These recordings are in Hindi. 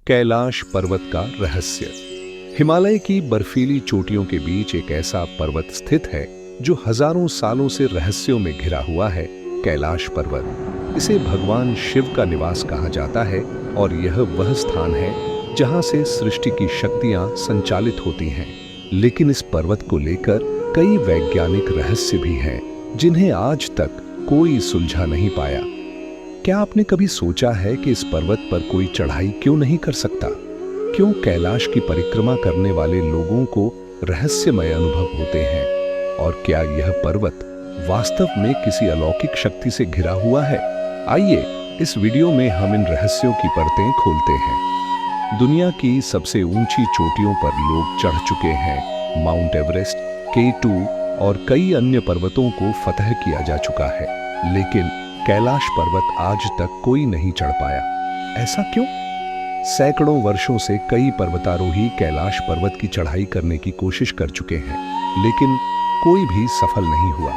कैलाश पर्वत का रहस्य। हिमालय की बर्फीली चोटियों के बीच एक ऐसा पर्वत स्थित है जो हजारों सालों से रहस्यों में घिरा हुआ है। कैलाश पर्वत, इसे भगवान शिव का निवास कहा जाता है और यह वह स्थान है जहां से सृष्टि की शक्तियां संचालित होती हैं। लेकिन इस पर्वत को लेकर कई वैज्ञानिक रहस्य भी हैं जिन्हें आज तक कोई सुलझा नहीं पाया। क्या आपने कभी सोचा है कि इस पर्वत पर कोई चढ़ाई क्यों नहीं कर सकता? क्यों कैलाश की परिक्रमा करने वाले लोगों को रहस्यमय अनुभव होते हैं? और क्या यह पर्वत वास्तव में किसी अलौकिक शक्ति से घिरा हुआ है? आइए इस वीडियो में हम इन रहस्यों की परतें खोलते हैं। दुनिया की सबसे ऊंची चोटियों पर लोग चढ़ चुके हैं। माउंट एवरेस्ट, K2 और कई अन्य पर्वतों को फतह किया जा चुका है, लेकिन कैलाश पर्वत आज तक कोई नहीं चढ़ पाया। ऐसा क्यों? सैकड़ों वर्षों से कई पर्वतारोही कैलाश पर्वत की चढ़ाई करने की कोशिश कर चुके हैं, लेकिन कोई भी सफल नहीं हुआ।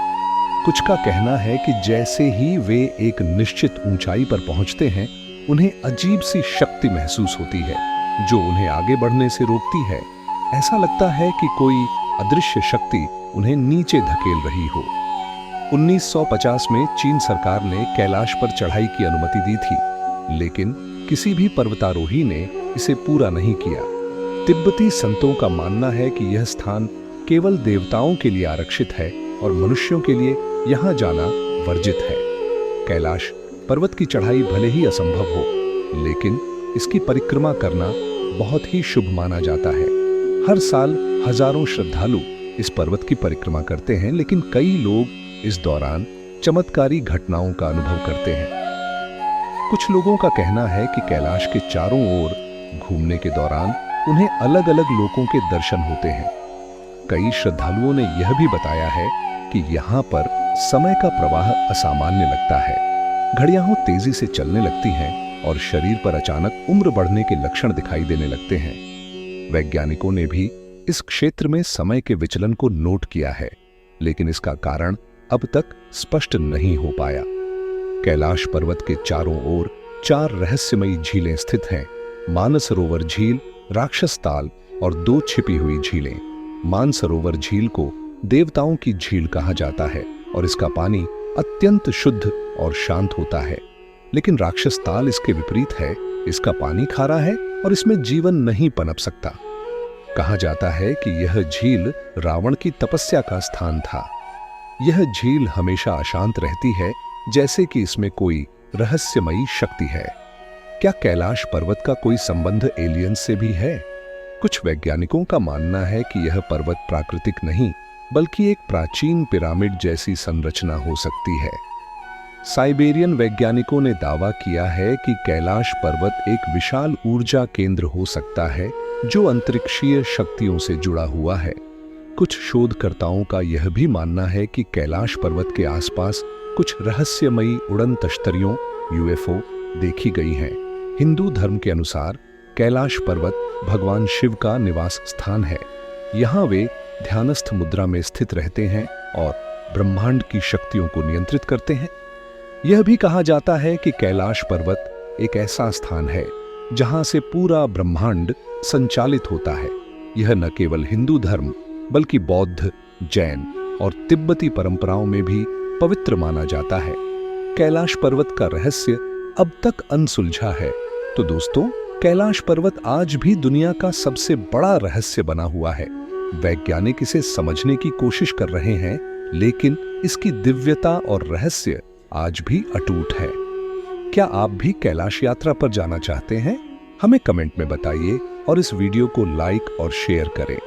कुछ का कहना है कि जैसे ही वे एक निश्चित ऊंचाई पर पहुंचते हैं, उन्हें अजीब सी शक्ति महसूस होती है जो उन्हें आगे बढ़ने से रोकती है। ऐसा लगता है कि कोई अदृश्य शक्ति उन्हें नीचे धकेल रही हो। 1950 में चीन सरकार ने कैलाश पर चढ़ाई की अनुमति दी थी, लेकिन किसी भी पर्वतारोही ने इसे पूरा नहीं किया। तिब्बती संतों का मानना है कि यह स्थान केवल देवताओं के लिए आरक्षित है और मनुष्यों के लिए यहाँ जाना वर्जित है। कैलाश पर्वत की चढ़ाई भले ही असंभव हो, लेकिन इसकी परिक्रमा करना बहुत ही शुभ माना जाता है। हर साल हजारों श्रद्धालु इस पर्वत की परिक्रमा करते हैं, लेकिन कई लोग इस दौरान चमत्कारी घटनाओं का अनुभव करते हैं। कुछ लोगों का कहना है कि कैलाश के चारों ओर घूमने के दौरान उन्हें अलग अलग लोगों के दर्शन होते हैं। कई श्रद्धालुओं ने यह भी बताया है कि यहाँ पर समय का प्रवाह असामान्य लगता है। घड़ियां तेजी से चलने लगती हैं और शरीर पर अचानक उम्र बढ़ने के लक्षण दिखाई देने लगते हैं। वैज्ञानिकों ने भी इस क्षेत्र में समय के विचलन को नोट किया है, लेकिन इसका कारण अब तक स्पष्ट नहीं हो पाया। कैलाश पर्वत के चारों ओर 4 रहस्यमयी झीलें स्थित हैं। मानसरोवर झील, राक्षस ताल और 2 छिपी हुई झीलें। मानसरोवर झील को देवताओं की झील कहा जाता है और इसका पानी अत्यंत शुद्ध और शांत होता है। लेकिन राक्षस ताल इसके विपरीत है। इसका पानी खारा है और इसमें जीवन नहीं पनप सकता। कहा जाता है कि यह झील रावण की तपस्या का स्थान था। यह झील हमेशा अशांत रहती है, जैसे कि इसमें कोई रहस्यमयी शक्ति है। क्या कैलाश पर्वत का कोई संबंध एलियंस से भी है? कुछ वैज्ञानिकों का मानना है कि यह पर्वत प्राकृतिक नहीं, बल्कि एक प्राचीन पिरामिड जैसी संरचना हो सकती है। साइबेरियन वैज्ञानिकों ने दावा किया है कि कैलाश पर्वत एक विशाल ऊर्जा केंद्र हो सकता है जो अंतरिक्षीय शक्तियों से जुड़ा हुआ है। कुछ शोधकर्ताओं का यह भी मानना है कि कैलाश पर्वत के आसपास कुछ रहस्यमयी उड़न तश्तरियों UFO देखी गई हैं। हिंदू धर्म के अनुसार कैलाश पर्वत भगवान शिव का निवास स्थान है। यहाँ वे ध्यानस्थ मुद्रा में स्थित रहते हैं और ब्रह्मांड की शक्तियों को नियंत्रित करते हैं। यह भी कहा जाता है कि कैलाश पर्वत एक ऐसा स्थान है जहां से पूरा ब्रह्मांड संचालित होता है। यह न केवल हिंदू धर्म बल्कि बौद्ध, जैन और तिब्बती परंपराओं में भी पवित्र माना जाता है। कैलाश पर्वत का रहस्य अब तक अनसुलझा है। तो दोस्तों, कैलाश पर्वत आज भी दुनिया का सबसे बड़ा रहस्य बना हुआ है। वैज्ञानिक इसे समझने की कोशिश कर रहे हैं, लेकिन इसकी दिव्यता और रहस्य आज भी अटूट है। क्या आप भी कैलाश यात्रा पर जाना चाहते हैं? हमें कमेंट में बताइए और इस वीडियो को लाइक और शेयर करें।